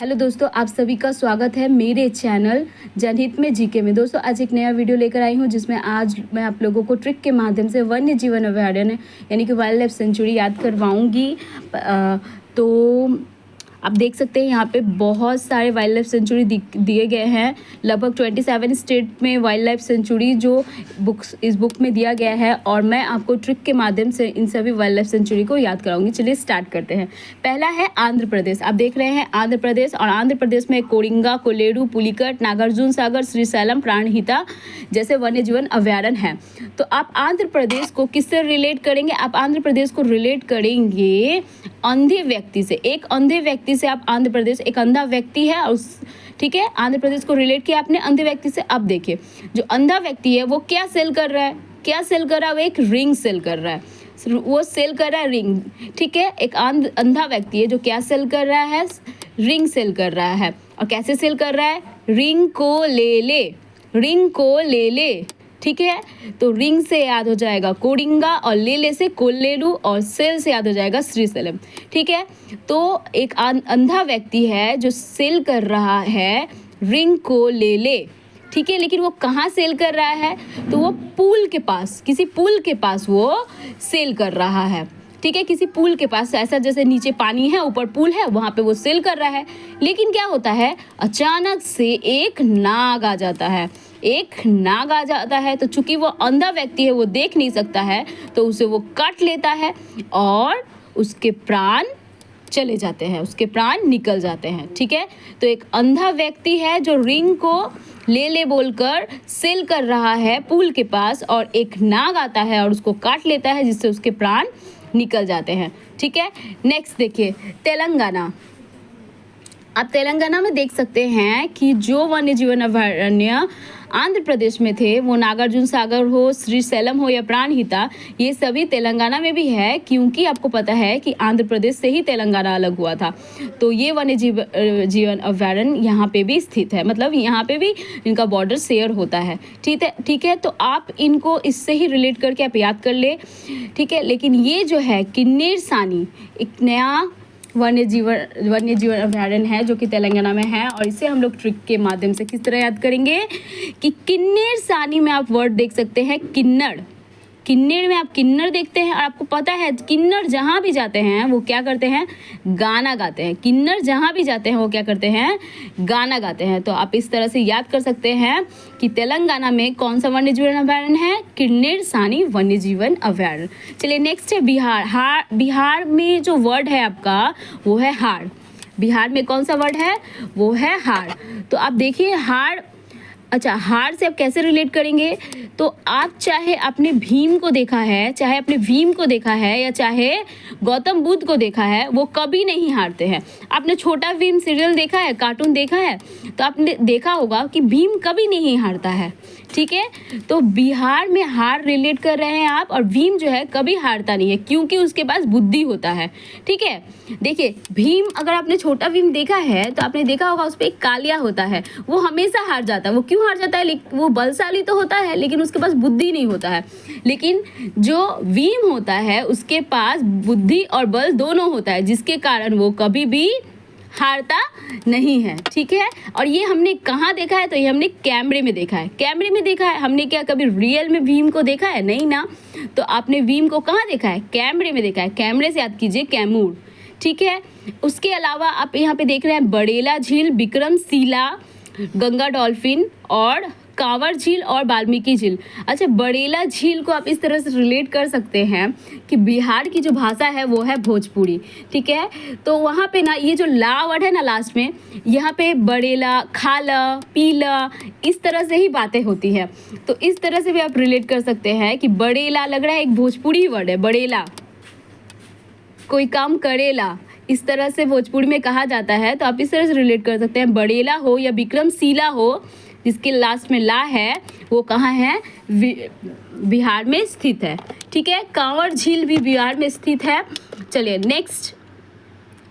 Hello दोस्तों, आप सभी का स्वागत है मेरे चैनल जनहित में जीके में। दोस्तों आज एक नया वीडियो लेकर आई हूँ जिसमें आज मैं आप लोगों को ट्रिक के माध्यम से वन्य जीवन अभयारण्य यानी कि वाइल्ड लाइफ सेंचुरी याद करवाऊँगी। तो आप देख सकते हैं यहाँ पे बहुत सारे वाइल्ड लाइफ सेंचुरी दिए गए हैं। लगभग 27 स्टेट में वाइल्ड लाइफ सेंचुरी जो इस बुक में दिया गया है और मैं आपको ट्रिक के माध्यम से इन सभी वाइल्ड लाइफ सेंचुरी को याद कराऊंगी। चलिए स्टार्ट करते हैं। पहला है आंध्र प्रदेश। आप देख रहे हैं आंध्र प्रदेश, और आंध्र प्रदेश में कोडिंगा, कोलेरू, पुलिकट, नागार्जुन सागर, श्रीशैलम, प्राणहिता जैसे वन्य जीवन अभयारण्य हैं। तो आप आंध्र प्रदेश को किससे रिलेट करेंगे? आप आंध्र प्रदेश को रिलेट करेंगे अंधे व्यक्ति से। एक अंधे व्यक्ति से आप आंध्र प्रदेश, एक अंधा व्यक्ति है और ठीक है, आंध्र प्रदेश को रिलेट किया आपने अंधे व्यक्ति से। अब देखिए जो अंधा व्यक्ति है वो क्या सेल कर रहा है? क्या सेल कर रहा है? वो एक रिंग सेल कर रहा है। वो सेल कर रहा है रिंग। ठीक है, एक अंधा व्यक्ति है जो क्या सेल कर रहा है? रिंग सेल कर रहा है। और कैसे सेल कर रहा है? रिंग को ले ले, रिंग को ले ले। ठीक है, तो रिंग से याद हो जाएगा कोडिंगा, और ले से कोल्लेरू, और सेल से याद हो जाएगा श्रीशैलम। ठीक है, तो एक अंधा व्यक्ति है जो सेल कर रहा है रिंग को ले ले। ठीक है, लेकिन वो कहाँ सेल कर रहा है? तो वो पूल के पास, किसी पूल के पास वो सेल कर रहा है। ठीक है, किसी पूल के पास, ऐसा जैसे नीचे पानी है ऊपर पूल है, वहाँ पे वो सेल कर रहा है। लेकिन क्या होता है, अचानक से एक नाग आ जाता है। एक नाग आ जाता है तो चूंकि वो अंधा व्यक्ति है, वो देख नहीं सकता है, तो उसे वो काट लेता है और उसके प्राण चले जाते हैं, उसके प्राण निकल जाते हैं। ठीक है, तो एक अंधा व्यक्ति है जो रिंग को ले ले बोलकर सेल कर रहा है पूल के पास, और एक नाग आता है और उसको काट लेता है जिससे उसके प्राण निकल जाते हैं। ठीक है, नेक्स्ट देखिए तेलंगाना। आप तेलंगाना में देख सकते हैं कि जो वन्य जीवन अभयारण्य आंध्र प्रदेश में थे, वो नागार्जुन सागर हो, श्रीशैलम हो या प्राणहिता, ये सभी तेलंगाना में भी है, क्योंकि आपको पता है कि आंध्र प्रदेश से ही तेलंगाना अलग हुआ था। तो ये वन्य जीवन अभयारण्य यहाँ पे भी स्थित है, मतलब यहाँ पे भी इनका बॉर्डर शेयर होता है। ठीक है, तो आप इनको इससे ही रिलेट करके आप याद कर ले। ठीक है, लेकिन ये जो है किन्नेर सानी एक नया वन्य जीवन अभयारण्य है जो कि तेलंगाना में है, और इसे हम लोग ट्रिक के माध्यम से किस तरह याद करेंगे कि किन्नेर सानी में आप वर्ड देख सकते हैं किन्नड़। किन्नड़ में आप किन्नर देखते हैं, और आपको पता है किन्नर जहाँ भी जाते हैं वो क्या करते हैं? गाना गाते हैं। किन्नर जहाँ भी जाते हैं वो क्या करते हैं? गाना गाते हैं। तो आप इस तरह से याद कर सकते हैं कि तेलंगाना में कौन सा वन्य जीवन अभयारण्य है? किन्नेर सानी वन्य जीवन अभयारण्य। चलिए नेक्स्ट है बिहार। बिहार में जो वर्ड है आपका वो है हाड़। बिहार में कौन सा वर्ड है? वो है हाड़। तो आप देखिए हाड़, अच्छा हार से आप कैसे रिलेट करेंगे? तो आप चाहे आपने भीम को देखा है, चाहे आपने भीम को देखा है, या चाहे गौतम बुद्ध को देखा है, वो कभी नहीं हारते हैं। आपने छोटा भीम सीरियल देखा है, कार्टून देखा है, तो आपने देखा होगा कि भीम कभी नहीं हारता है। ठीक है, तो बिहार में हार रिलेट कर रहे हैं आप, और भीम जो है कभी हारता नहीं है क्योंकि उसके पास बुद्धि होता है। ठीक है, देखिए भीम, अगर आपने छोटा भीम देखा है तो आपने देखा होगा उस पर एक कालिया होता है, वो हमेशा हार जाता है। वो क्यों हार जाता है? वो बलशाली तो होता है लेकिन उसके पास बुद्धि नहीं होता है। लेकिन जो भीम होता है उसके पास बुद्धि और बल दोनों होता है, जिसके कारण वो कभी भी हारता नहीं है। ठीक है, और ये हमने कहाँ देखा है? तो ये हमने कैमरे में देखा है। कैमरे में देखा है, हमने क्या कभी रियल में भीम को देखा है? नहीं ना। तो आपने भीम को कहाँ देखा है? कैमरे में देखा है। कैमरे से याद कीजिए कैमूर। ठीक है, उसके अलावा आप यहाँ पे देख रहे हैं बड़ेला झील, विक्रमशिला, गंगा डॉल्फिन, और कांवर झील और वाल्मीकि झील। अच्छा, बड़ेला झील को आप इस तरह से रिलेट कर सकते हैं कि बिहार की जो भाषा है वो है भोजपुरी। ठीक है, तो वहाँ पे ना ये जो ला वर्ड है ना लास्ट में, यहाँ पे बड़ेला, खाला, पीला, इस तरह से ही बातें होती है। तो इस तरह से भी आप रिलेट कर सकते हैं कि बड़ेला लग रहा है एक भोजपुरी वर्ड है। बड़ेला, कोई काम करेला, इस तरह से भोजपुरी में कहा जाता है। तो आप इस तरह से रिलेट कर सकते हैं। बड़ेला हो या विक्रमशिला हो, जिसके लास्ट में ला है, वो कहाँ है? बिहार में स्थित है। ठीक है, कांवर झील भी बिहार में स्थित है। चलिए नेक्स्ट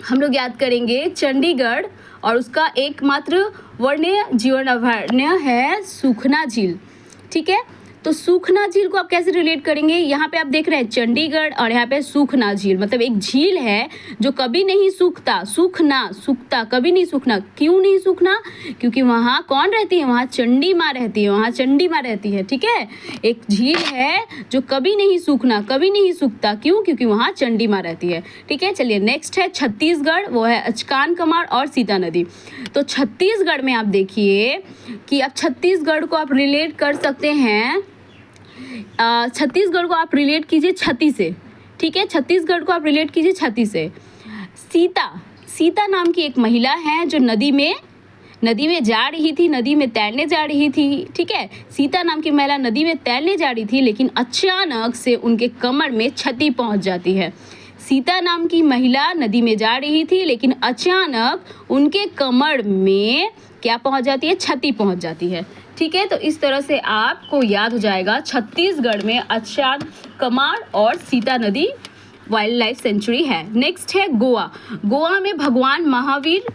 हम लोग याद करेंगे चंडीगढ़, और उसका एकमात्र वन्य जीवन अभयारण्य है सुखना झील। ठीक है, तो सूखना झील को आप कैसे रिलेट करेंगे? यहाँ पे आप देख रहे हैं चंडीगढ़ और यहाँ पे सूखना झील, मतलब एक झील है जो कभी नहीं सूखता, सूखता कभी नहीं सूखना। क्यों नहीं सूखना? क्योंकि वहाँ कौन रहती है? वहाँ चंडी माँ रहती है, वहाँ चंडी माँ रहती है। ठीक है, एक झील है जो कभी नहीं सूखना, कभी नहीं सूखता। क्यों? क्योंकि वहाँ चंडी माँ रहती है। ठीक है, चलिए नेक्स्ट है छत्तीसगढ़, वो है अचकान कमार और सीता नदी। तो छत्तीसगढ़ में आप देखिए कि आप छत्तीसगढ़ को आप रिलेट कर सकते हैं, छत्तीसगढ़ को आप रिलेट कीजिए छती से। ठीक है, छत्तीसगढ़ को आप रिलेट कीजिए छती से। सीता नाम की एक महिला है जो नदी में जा रही थी, नदी में तैरने जा रही थी। ठीक है, सीता नाम की महिला नदी में तैरने जा रही थी, लेकिन अचानक से उनके कमर में क्षति पहुंच जाती है। सीता नाम की महिला नदी में जा रही थी, लेकिन अचानक उनके कमर में क्या पहुंच जाती है? क्षति पहुंच जाती है। ठीक है, तो इस तरह से आपको याद हो जाएगा छत्तीसगढ़ में अचान कमार और सीता नदी वाइल्ड लाइफ सेंचुरी है। नेक्स्ट है गोवा में भगवान महावीर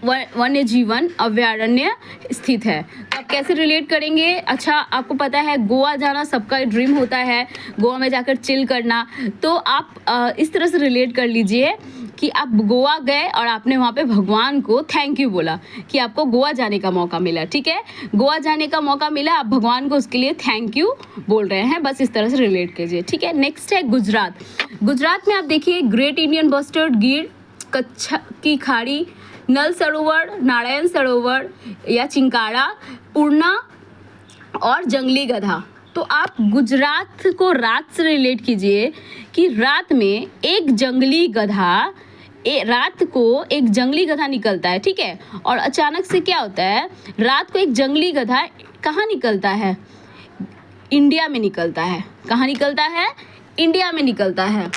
वन्य जीवन अभयारण्य स्थित है। तो आप कैसे रिलेट करेंगे? अच्छा, आपको पता है गोवा जाना सबका ड्रीम होता है, गोवा में जाकर चिल करना। तो आप इस तरह से रिलेट कर लीजिए कि आप गोवा गए और आपने वहाँ पे भगवान को थैंक यू बोला कि आपको गोवा जाने का मौका मिला। ठीक है, गोवा जाने का मौका मिला, आप भगवान को उसके लिए थैंक यू बोल रहे हैं। बस इस तरह से रिलेट कीजिए। ठीक है, नेक्स्ट है गुजरात में आप देखिए ग्रेट इंडियन बस्टर्ड, गिर, कच्छ की खाड़ी, नल सरोवर, नारायण सरोवर या चिंकारा, पूर्णा और जंगली गधा। तो आप गुजरात को रात से रिलेट कीजिए कि रात को एक जंगली गधा निकलता है। ठीक है, और अचानक से क्या होता है? रात को एक जंगली गधा कहाँ निकलता है? इंडिया में निकलता है। कहाँ निकलता है? इंडिया में निकलता है।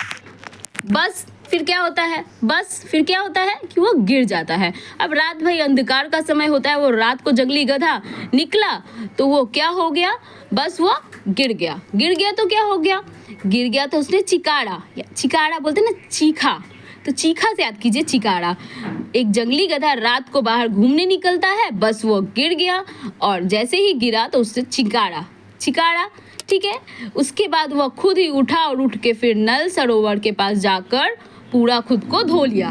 बस फिर क्या होता है कि वो गिर जाता है। अब रात भाई अंधकार का समय होता है, वो रात को जंगली गधा निकला तो वो क्या हो गया? बस वो गिर गया तो क्या हो गया? गिर गया तो उसने चिकाड़ा बोलते ना, चीखा। तो चीखा से याद कीजिए चिकाड़ा। एक जंगली गधा रात को बाहर घूमने निकलता है, बस वो गिर गया और जैसे ही गिरा तो उससे चिकाड़ा। ठीक है, उसके बाद वह खुद ही उठा और उठ के फिर नल सरोवर के पास जाकर पूरा खुद को धो लिया,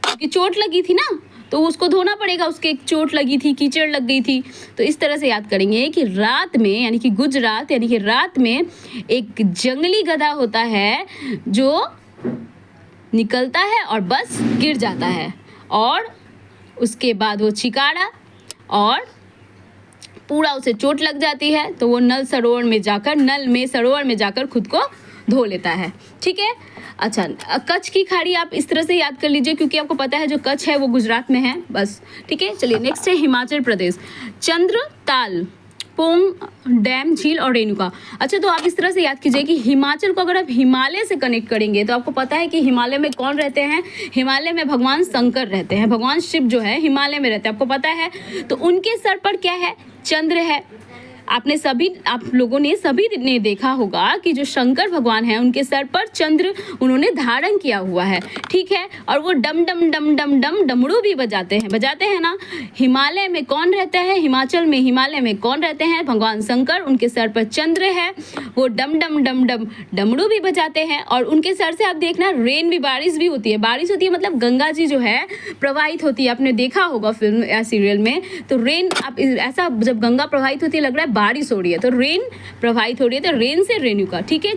क्योंकि चोट लगी थी ना, तो उसको धोना पड़ेगा, उसके एक चोट लगी थी, कीचड़ लग गई थी। तो इस तरह से याद करेंगे कि रात में यानी कि गुजरात यानी कि रात में एक जंगली गधा होता है जो निकलता है और बस गिर जाता है, और उसके बाद वो चिकाड़ा और पूरा उसे चोट लग जाती है, तो वो नल सरोवर में जाकर खुद को धो लेता है। ठीक है, अच्छा, कच्छ की खाड़ी आप इस तरह से याद कर लीजिए, क्योंकि आपको पता है जो कच्छ है वो गुजरात में है। बस ठीक है, चलिए नेक्स्ट है हिमाचल प्रदेश, चंद्रताल, पोंग डैम, झील और रेणुका। अच्छा, तो आप इस तरह से याद कीजिए कि हिमाचल को अगर आप हिमालय से कनेक्ट करेंगे तो आपको पता है कि हिमालय में कौन रहते हैं? हिमालय में भगवान शंकर रहते हैं, भगवान शिव जो है हिमालय में रहते हैं, आपको पता है। तो उनके सर पर क्या है? चंद्र है। आप लोगों ने सभी ने देखा होगा कि जो शंकर भगवान हैं उनके सर पर चंद्र उन्होंने धारण किया हुआ है। ठीक है, और वो डम डम डम डम डम डमरू भी बजाते हैं ना। हिमालय में कौन रहता है? हिमालय में कौन रहते हैं? भगवान शंकर। उनके सर पर चंद्र है, वो डम डम डम डम डमरू भी बजाते हैं, और उनके सर से आप देखना रेन भी, बारिश भी होती है। मतलब गंगा जी जो है प्रवाहित होती है, आपने देखा होगा फिल्म या सीरियल में। तो रेन, आप ऐसा जब गंगा प्रवाहित होती है लग रहा है बारिश हो रही है, तो रेन प्रवाहित हो रही है, तो रेन से रेणुका। ठीक है।